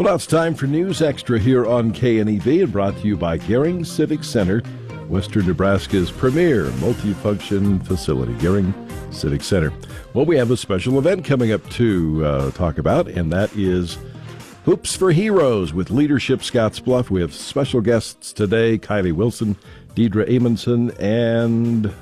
Well, now it's time for News Extra here on KNEB, and brought to you by Gering Civic Center, Western Nebraska's premier multifunction facility, Gering Civic Center. Well, we have a special event coming up to talk about, and that is Hoops for Heroes with Leadership Scottsbluff. We have special guests today, Kylie Wilson, Deidre Amundson, and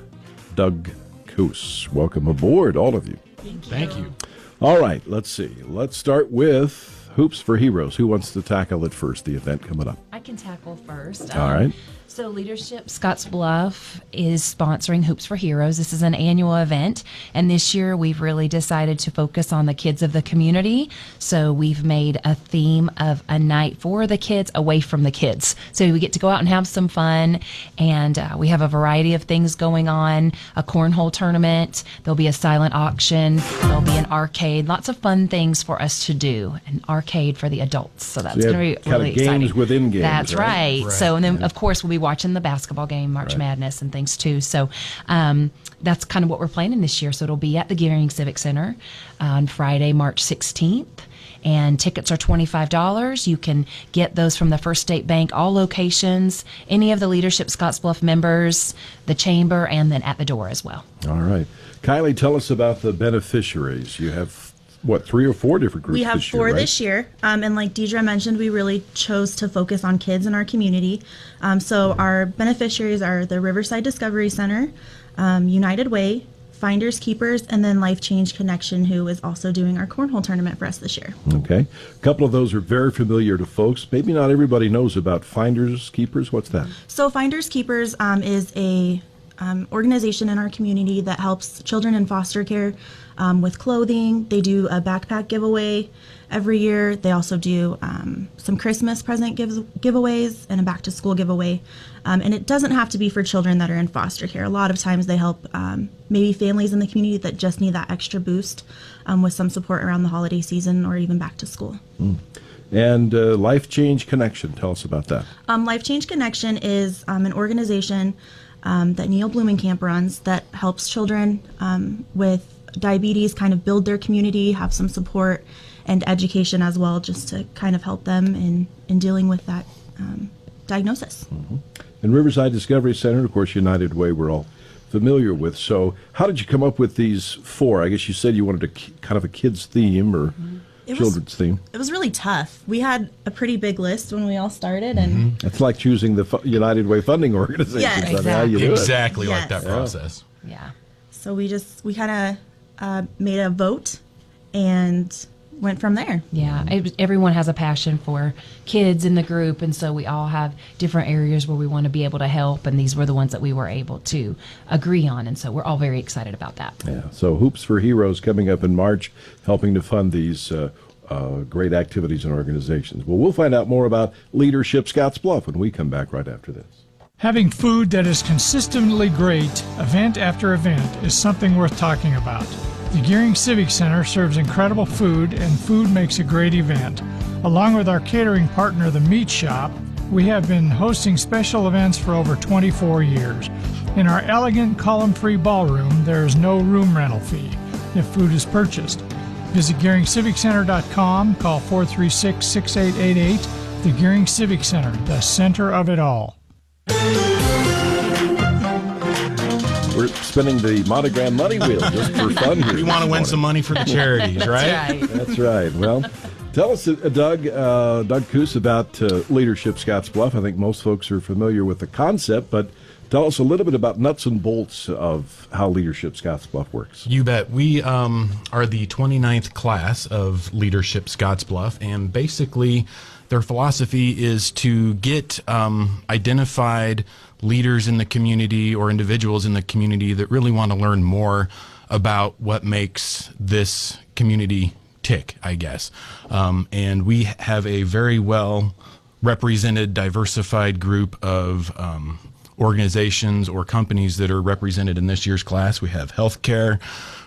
Doug Coos. Welcome aboard, all of you. Thank you. All right, let's see. Let's start with Hoops for Heroes. Who wants to tackle it first, the event coming up? I can tackle first. All right. So Leadership Scottsbluff is sponsoring Hoops for Heroes. This is an annual event, and this year we've really decided to focus on the kids of the community. So we've made a theme of a night for the kids, away from the kids. So we get to go out and have some fun, and we have a variety of things going on, a cornhole tournament, there'll be a silent auction, there'll be an arcade, lots of fun things for us to do, an arcade for the adults. So that's going to be really exciting. Games within games. That's right. So, and then, Yeah. of course, we'll be watching the basketball game, March Madness, and things too. So that's kind of what we're planning this year. So it'll be at the Gering Civic Center on Friday, March 16th. And tickets are $25. You can get those from the First State Bank, all locations, any of the Leadership Scottsbluff members, the chamber, and then at the door as well. All right. Kylie, tell us about the beneficiaries. You have, what, 3 or 4 different groups We have this year, four right? this year. And like Deidre mentioned, we really chose to focus on kids in our community. So our beneficiaries are the Riverside Discovery Center, United Way, Finders Keepers, and then Life Change Connection, who is also doing our cornhole tournament for us this year. Okay. A couple of those are very familiar to folks. Maybe not everybody knows about Finders Keepers. What's that? So Finders Keepers is a organization in our community that helps children in foster care with clothing. They do a backpack giveaway every year. They also do some Christmas present giveaways and a back to school giveaway. And it doesn't have to be for children that are in foster care. A lot of times they help maybe families in the community that just need that extra boost with some support around the holiday season or even back to school. And Life Change Connection. Tell us about that. Life Change Connection is an organization that Neil Blumenkamp runs that helps children with diabetes kind of build their community, have some support and education as well, just to kind of help them in dealing with that diagnosis. And Riverside Discovery Center, of course, United Way, we're all familiar with. So how did you come up with these 4? I guess you said you wanted kind of a kids theme or children's theme. It was really tough. We had a pretty big list when we all started, and It's like choosing the United Way funding organization. Yeah, Is that how you do it? Exactly Yes. like that process. Yeah. so we kind of made a vote and went from there. Yeah, everyone has a passion for kids in the group, and so we all have different areas where we want to be able to help, and these were the ones that we were able to agree on, and so we're all very excited about that. Yeah. So Hoops for Heroes coming up in March, helping to fund these great activities and organizations. Well, we'll find out more about Leadership Scottsbluff when we come back right after this. Having food that is consistently great, event after event, is something worth talking about. The Gering Civic Center serves incredible food, and food makes a great event. Along with our catering partner, the Meat Shop, we have been hosting special events for over 24 years. In our elegant, column-free ballroom, there is no room rental fee if food is purchased. Visit GeringCivicCenter.com, call 436-6888. The Gering Civic Center, the center of it all. We're spinning the Monogram money wheel just for fun here. We want to win some money for the charities, right? Right. That's right. Well, tell us, Doug Coos, about Leadership Scottsbluff. I think most folks are familiar with the concept, but tell us a little bit about nuts and bolts of how Leadership Scottsbluff works. You bet. We are the 29th class of Leadership Scottsbluff, and basically their philosophy is to get identified leaders in the community or individuals in the community that really want to learn more about what makes this community tick, I guess. And we have a very well represented, diversified group of organizations or companies that are represented in this year's class. We have healthcare,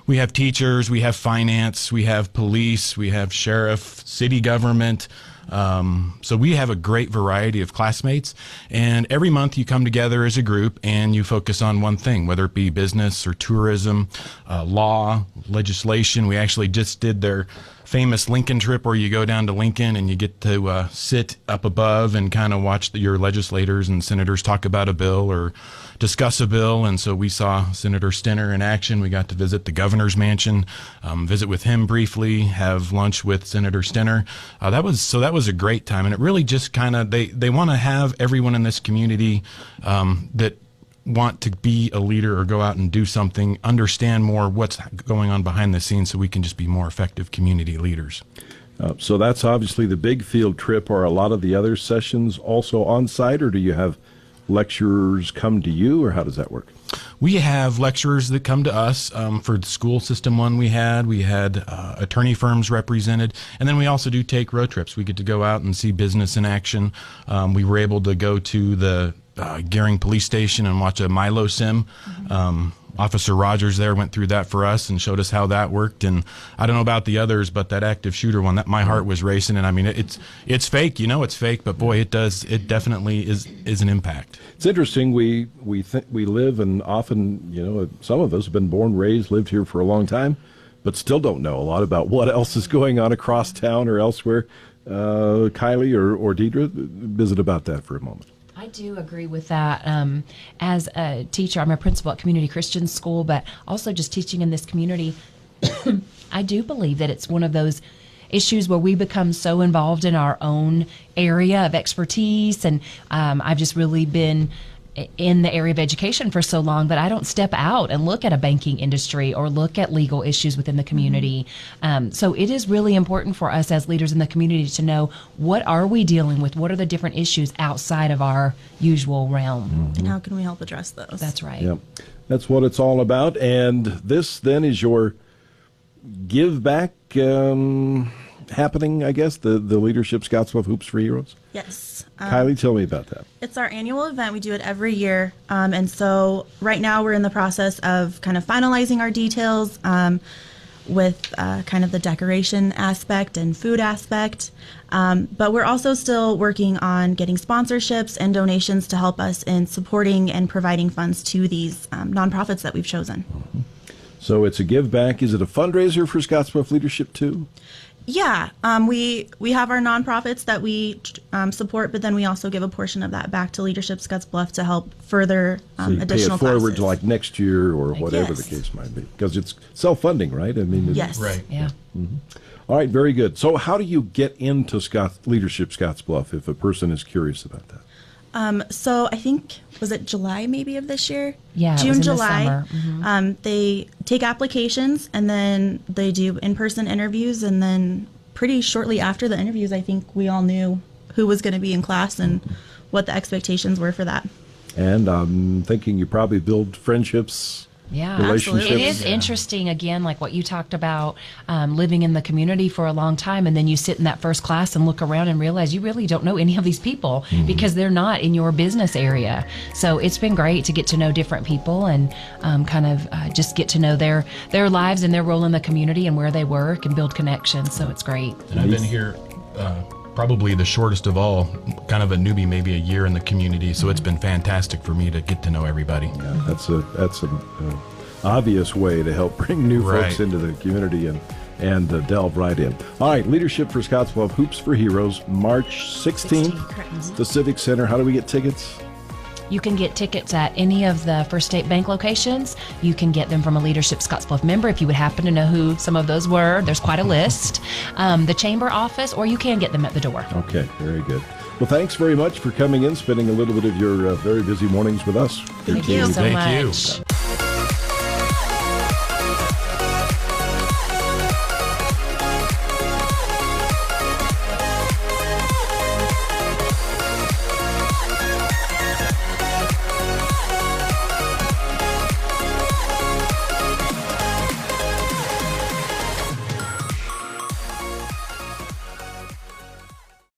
we have teachers, we have finance, we have police, we have sheriff, city government. So we have a great variety of classmates, and every month you come together as a group and you focus on one thing, whether it be business or tourism, law, legislation. We actually just did their famous Lincoln trip where you go down to Lincoln and you get to sit up above and kind of watch your legislators and senators talk about a bill or discuss a bill. And so we saw Senator Stenner in action. We got to visit the governor's mansion, visit with him briefly, have lunch with Senator Stenner. That was a great time. And it really just kind of, they want to have everyone in this community that want to be a leader or go out and do something, understand more what's going on behind the scenes so we can just be more effective community leaders. So that's obviously the big field trip. Are a lot of the other sessions also on site, or do you have lecturers come to you, or how does that work? We have lecturers that come to us. For the school system one we had attorney firms represented, and then we also do take road trips. We get to go out and see business in action. We were able to go to the Gering Police Station and watch a Milo sim. Officer Rogers there went through that for us and showed us how that worked. And I don't know about the others, but that active shooter one, that my heart was racing. And I mean, it's fake, it's fake, but boy, it definitely is an impact. It's interesting. We live, and often, some of us have been born, raised, lived here for a long time, but still don't know a lot about what else is going on across town or elsewhere. Kylie or Deidre, visit about that for a moment. I do agree with that. As a teacher, I'm a principal at Community Christian School, but also just teaching in this community, I do believe that it's one of those issues where we become so involved in our own area of expertise. And I've just really been in the area of education for so long that I don't step out and look at a banking industry or look at legal issues within the community. So it is really important for us as leaders in the community to know, what are we dealing with? What are the different issues outside of our usual realm? And how can we help address those? That's right. Yep. That's what it's all about. And this then is your give back happening, I guess, the Leadership Scottsbluff Hoops for Heroes? Yes. Kylie, tell me about that. It's our annual event. We do it every year. And so right now we're in the process of kind of finalizing our details with kind of the decoration aspect and food aspect. But we're also still working on getting sponsorships and donations to help us in supporting and providing funds to these nonprofits that we've chosen. So it's a give back. Is it a fundraiser for Scottsbluff Leadership too? Yeah, we have our nonprofits that we support, but then we also give a portion of that back to Leadership Scottsbluff to help further So you additional pay it forward classes. to like next year or whatever Yes. the case might be, because it's self-funding, right? I mean, Yes. Right. Yeah. All right, very good. So how do you get into Leadership Scottsbluff if a person is curious about that? So I think, was it July maybe of this year? Yeah, it June, was in the July. summer. Mhm. They take applications and then they do in-person interviews, and then pretty shortly after the interviews, I think we all knew who was going to be in class and what the expectations were for that. And I'm thinking you probably build friendships, Yeah, relationships. It is interesting, again, like what you talked about, living in the community for a long time, and then you sit in that first class and look around and realize you really don't know any of these people because they're not in your business area. So it's been great to get to know different people and kind of just get to know their lives and their role in the community and where they work and build connections. So it's great. And I've been here probably the shortest of all, kind of a newbie, maybe a year in the community. So it's been fantastic for me to get to know everybody. Yeah, that's an obvious way to help bring new folks Right. into the community and delve right in. All right, Leadership for Scottsbluff Hoops for Heroes, March 16th, Correct. the Civic Center. How do we get tickets? You can get tickets at any of the First State Bank locations. You can get them from a Leadership Scottsbluff member if you would happen to know who some of those were. There's quite a list. The chamber office, or you can get them at the door. Okay, very good. Well, thanks very much for coming in, spending a little bit of your very busy mornings with us. Thank you. So Thank you. much.